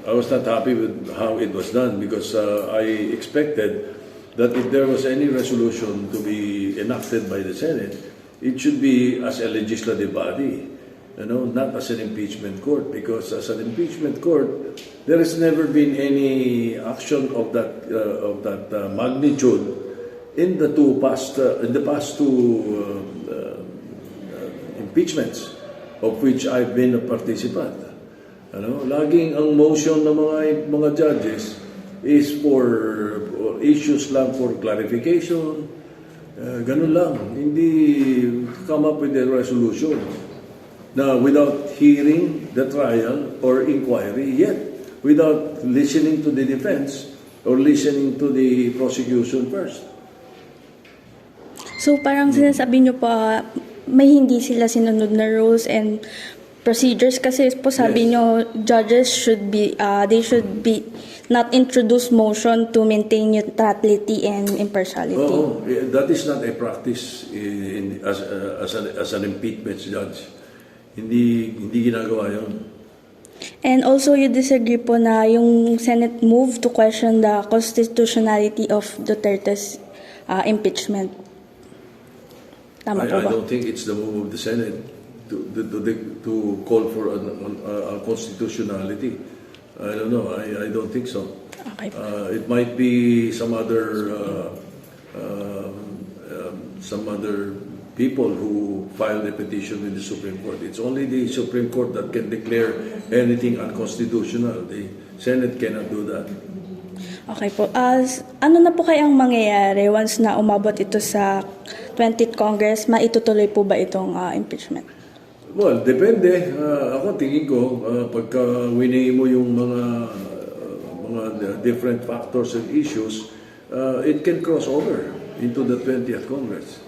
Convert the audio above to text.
I was not happy with how it was done because I expected that if there was any resolution to be enacted by the Senate, it should be as a legislative body, not as an impeachment court. Because as an impeachment court, there has never been any action of that magnitude in the past two impeachments of which I've been a participant. Laging ang motion ng mga judges is for issues lang for clarification. Ganun lang. Hindi come up with a resolution na without hearing the trial or inquiry, yet without listening to the defense or listening to the prosecution first. So parang sinasabi nyo pa, may hindi sila sinunod na rules and procedures kasi po sabi nyo judges should be not introduce motion to maintain neutrality and impartiality. Oh, that is not a practice as an impeachment judge. Hindi ginagawa 'yon. And also you disagree po na yung Senate move to question the constitutionality of Duterte's impeachment. Tama po ba? I don't think it's the move of the Senate to call for a constitutionality. I don't know. I don't think so. Okay. It might be some other people who filed a petition in the Supreme Court. It's only the Supreme Court that can declare anything unconstitutional. The Senate cannot do that. Okay po. Ano na po kayang mangyayari once na umabot ito sa 20th Congress? Maitutuloy po ba itong impeachment? Well, depende. Ako tingin ko, pagka winay mo yung mga different factors and issues, it can cross over into the 20th Congress.